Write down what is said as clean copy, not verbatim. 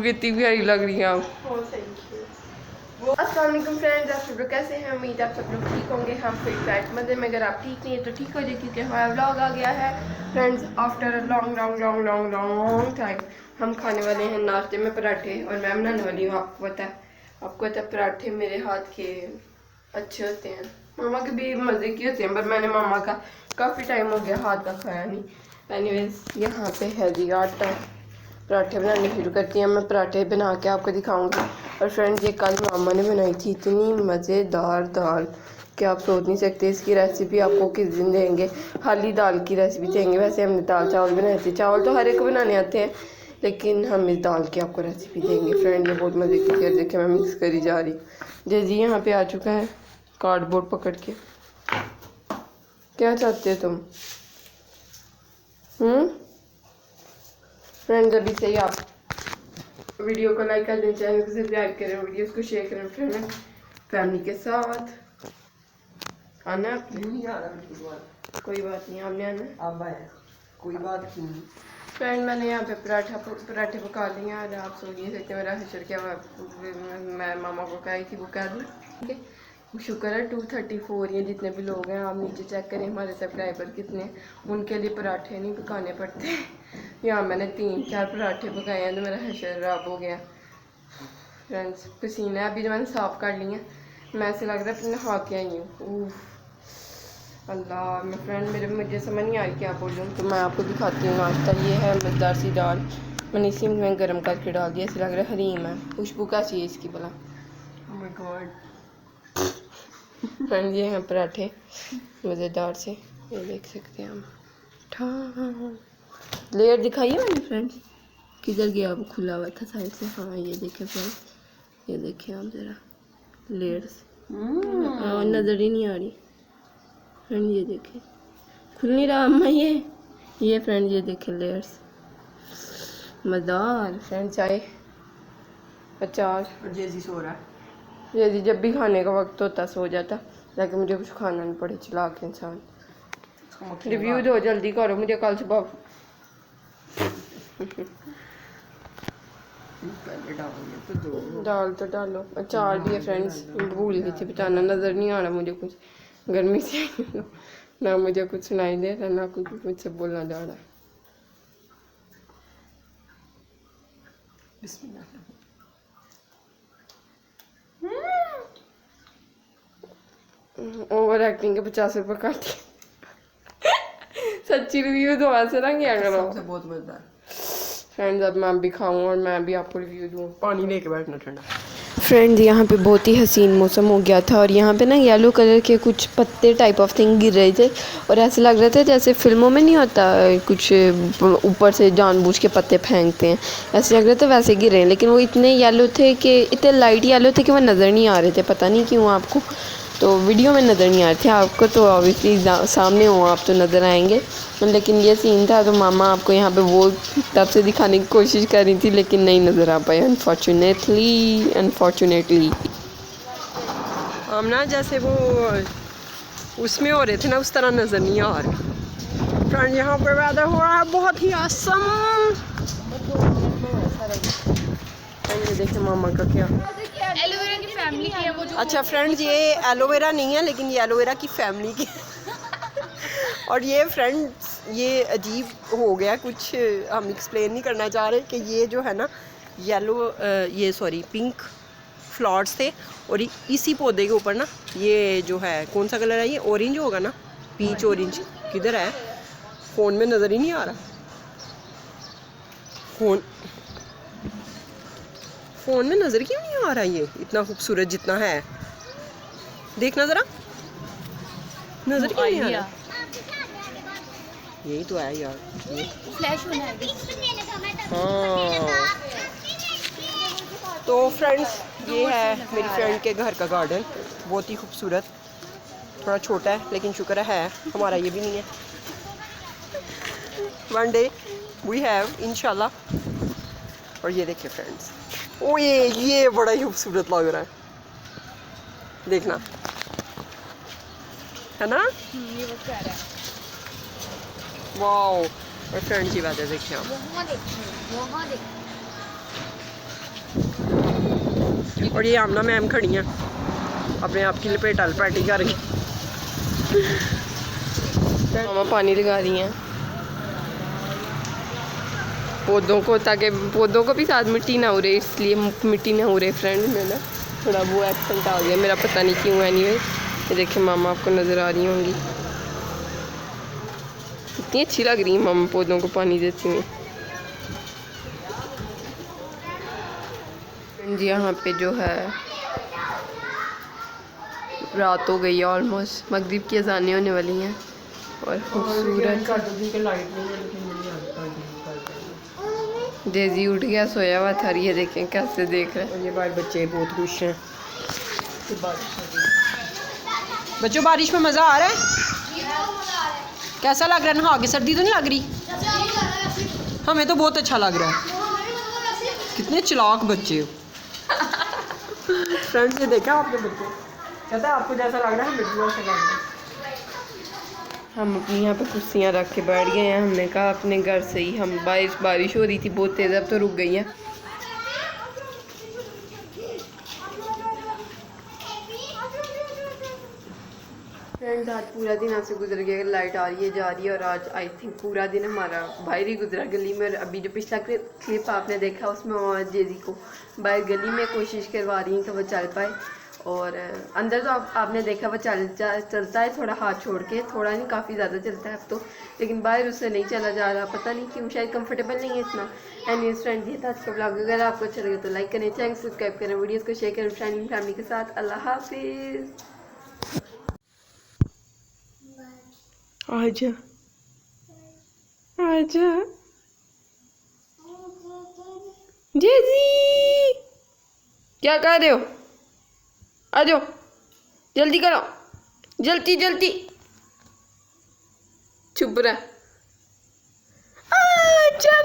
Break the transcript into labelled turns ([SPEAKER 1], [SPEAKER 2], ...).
[SPEAKER 1] कितनी प्यारी लग रही है आप।
[SPEAKER 2] अस्सलाम वालेकुम फ्रेंड्स, आप सब लोग कैसे हैं? उम्मीद आप सब लोग ठीक होंगे। हम फिर फ्लैट मज़े में, अगर आप ठीक नहीं है तो ठीक हो जाए क्योंकि हमारा व्लॉग आ गया है friends. After a long long long long long time हम खाने वाले हैं नाश्ते में पराठे, और मैं बनाने वाली हूँ। आपको पता है पराठे मेरे हाथ के अच्छे होते हैं, मामा के भी मज़े के होते हैं, पर मैंने मामा का काफ़ी टाइम हो गया हाथ का खाया नहीं। एनीवेज यहाँ पे है जी आटा, पराठे बनाने शुरू करती हैं। मैं पराठे बना के आपको दिखाऊंगी। और फ्रेंड्स ये कल मामा ने बनाई थी इतनी मज़ेदार दाल कि आप सोच नहीं सकते। इसकी रेसिपी आपको किस दिन देंगे, खाली दाल की रेसिपी देंगे। वैसे हमने दाल चावल बनाए थे, चावल तो हर एक को बनाने आते हैं, लेकिन हम इस दाल की आपको रेसिपी देंगे फ्रेंड। ये बहुत मज़े की थी। देखिए मैं मिक्स करी जा रही हूँ। जी यहाँ पे आ चुका है कार्डबोर्ड पकड़ के। क्या चाहते हो तुम? फ्रेंड्स अभी से ही आप वीडियो को लाइक कर दें, चैनल को सब्सक्राइब करें, वीडियोस को शेयर करें फ्रेंड फैमिली के साथ। आना है आपने? नहीं आ रहा, कोई बात नहीं, आपने आना है। अब आया, कोई बात नहीं। फ्रेंड मैंने यहाँ पे पराठे पका लिए हैं, और आप सोच नहीं सकते मेरा हशर क्या मैं मामा को कही थी वो कर दूँ। ठीक है, शुक्र है 234 ये जितने भी लोग हैं, आप नीचे चेक करें हमारे सब्सक्राइबर कितने, उनके लिए पराठे नहीं पकाने पड़ते। यहाँ मैंने 3-4 पराठे पकाए हैं तो मेरा हशर खराब हो गया फ्रेंड्स। पसीना है अभी जो मैंने साफ़ कर ली है, मैं ऐसे लग रहा है नहा के आई हूँ। अल्लाह मैं फ्रेंड मुझे समझ नहीं आ रही क्या बोलूँ, तो मैं आपको दिखाती हूँ नाश्ता। ये है मज़ेदार सी दाल, मैंने इसी में गर्म करके डाल दिया, ऐसे लग रहा है हरीम है। खुशबू कैसी है इसकी भला? Oh my God. फ्रेंड ये हैं पराठे मज़ेदार से, ये देख सकते हैं हम। लेयर दिखाइए मैंने फ्रेंड्स, किधर गया वो? खुला हुआ था साइड से। हाँ ये देखें फ्रेंड्स, ये देखें आप ज़रा लेयर्स, नज़र ही नहीं आ रही फ्रेंड। ये देखें, खुल नहीं रहा अम्मा। ये फ्रेंड ये देखें लेयर्स, मज़ेदार फ्रेंड। चाय अचार। जेजी सो रहा है। जेजी जब भी खाने का वक्त होता सो जाता, ताकि मुझे कुछ खाना नहीं पड़े। चला के इंसान। रिव्यू दो जल्दी करो, मुझे कल सुबह दाल तो डालो, अचार भी है फ्रेंड्स, भूल गई थी बताना। नज़र नहीं आ रहा मुझे कुछ, गर्मी से ना मुझे कुछ सुनाई दे रहा, ना कुछ मुझसे बोलना जा रहा। ओवर एक्टिंग के 50 रुपये काटे। सच्ची रिव्यू दो, ऐसे ना क्या करो। बहुत मज़ेदार फ्रेंड्स, अब मैं भी खाऊं और मैं भी आपको रिव्यू दूं। पानी लेके बैठना ठंडा। फ्रेंड्स यहाँ पे बहुत ही हसीन मौसम हो गया था, और यहाँ पे ना येलो कलर के कुछ पत्ते टाइप ऑफ थिंग गिर रहे थे, और ऐसे लग रहे थे जैसे फिल्मों में नहीं होता कुछ ऊपर से जानबूझ के पत्ते फेंकते हैं, ऐसे लग रहे थे वैसे गिर रहे हैं। लेकिन वो इतने येलो थे कि इतने लाइट येलो थे कि वो नज़र नहीं आ रहे थे। पता नहीं क्यों आपको तो वीडियो में नज़र नहीं आ रहे थे, आपको तो ऑब्वियसली सामने हो आप तो नज़र आएंगे। लेकिन ये सीन था तो मामा आपको यहाँ पे वो तब से दिखाने की कोशिश कर रही थी, लेकिन नहीं नज़र आ पाए अनफॉर्चुनेटली। हम ना जैसे वो उसमें हो रहे थे ना, उस तरह नज़र नहीं आ रहे। फ्रेंड यहाँ पर वेदर हो रहा है बहुत ही आसम। देखे मामा का क्या
[SPEAKER 3] एलोवेरा की फैमिली की है वो जो।
[SPEAKER 2] अच्छा फ्रेंड्स ये एलोवेरा नहीं है, लेकिन ये एलोवेरा की फैमिली की और ये फ्रेंड्स ये अजीब हो गया कुछ, हम एक्सप्लेन नहीं करना चाह रहे कि ये जो है ना पिंक फ्लावर्स थे, और इसी पौधे के ऊपर ना ये जो है कौन सा कलर है, ये ऑरेंज होगा ना, पीच ऑरेंज। किधर है फ़ोन में नज़र ही नहीं आ रहा। फ़ोन में नज़र क्यों नहीं आ रहा ये इतना खूबसूरत जितना है? देखना ज़रा, नज़र क्यों नहीं आ रहा? यही तो है यार, ये
[SPEAKER 3] फ्लैश होना है।
[SPEAKER 2] हाँ। तो फ्रेंड्स ये है मेरी फ्रेंड के घर का गार्डन, बहुत ही खूबसूरत। थोड़ा छोटा है लेकिन शुक्र है हमारा ये भी नहीं है। वन डे वी हैव इंशाल्लाह। और ये देखिए फ्रेंड्स, ओ ये बड़ा ही खूबसूरत लग रहा है, देखना है ना।
[SPEAKER 3] ये वो कह रहा है।
[SPEAKER 2] वाओ। और फ्रेंड्स ये बात है, देखिए आप,
[SPEAKER 3] वहाँ देखिए।
[SPEAKER 1] और ये आमना मैम खड़ी हैं अपने आप की लपेटा लपेटी करके।
[SPEAKER 2] मामा पानी लगा रही हैं पौधों को, ताकि पौधों को भी साथ मिट्टी ना उड़े, इसलिए मिट्टी ना उड़े फ्रेंड में ना थोड़ा वो एक्सेंट आ गया मेरा, पता नहीं क्यों। एनीवे ये देखिए मामा आपको नज़र आ रही होंगी, कितनी अच्छी लग रही है मामा पौधों को पानी देती हुई। जी यहाँ पे जो है रात हो गई है ऑलमोस्ट, मगरिब की अजानें होने वाली हैं और खूबसूरत डेजी उठ गया, सोया हुआ था, ये देखें कैसे देख रहे हैं।
[SPEAKER 1] और ये बाहर बच्चे बहुत खुश हैं। बच्चों बारिश में मज़ा आ रहा है? कैसा लग रहा है नहा के? सर्दी तो नहीं लग रही? हमें तो बहुत अच्छा लग रहा है। कितने चालाक बच्चे हो। फ्रेंड्स ये देखा आपके बच्चे, कहता है आपको जैसा लग रहा है हमें भी वैसा लग रहा है।
[SPEAKER 2] हम अपनी यहाँ पे कुर्सियाँ रख के बैठ गए हैं, हमने कहा अपने घर से ही, हम बारिश हो रही थी बहुत तेज़, अब तो रुक गई है। फ्रेंड्स आज पूरा दिन ऐसे गुजर गया, लाइट आ रही है जा रही है, और आज आई थिंक पूरा दिन हमारा बाहर ही गुजरा गली में। और अभी जो पिछला क्लिप आपने देखा उसमें मामा जेजी को बाहर गली में कोशिश करवा रही हैं कि वो चल पाए, और अंदर तो आपने देखा वो चलता है थोड़ा हाथ छोड़ के, थोड़ा नहीं काफ़ी ज़्यादा चलता है अब तो, लेकिन बाहर उससे नहीं चला जा रहा, पता नहीं क्यों, शायद कंफर्टेबल नहीं है इतना। एंड फ्रेंड ये था आज का ब्लॉग, अगर आपको अच्छा लगे तो लाइक करें, चैनल सब्सक्राइब करें, वीडियोज़ को शेयर करें फ्रेंड फैमिली के साथ। अल्लाह हाफिज़। आजा आजा जेजी, क्या कर रहे हो? आ जाओ, जल्दी करो, जल्दी जल्दी, चुप रहा। आजा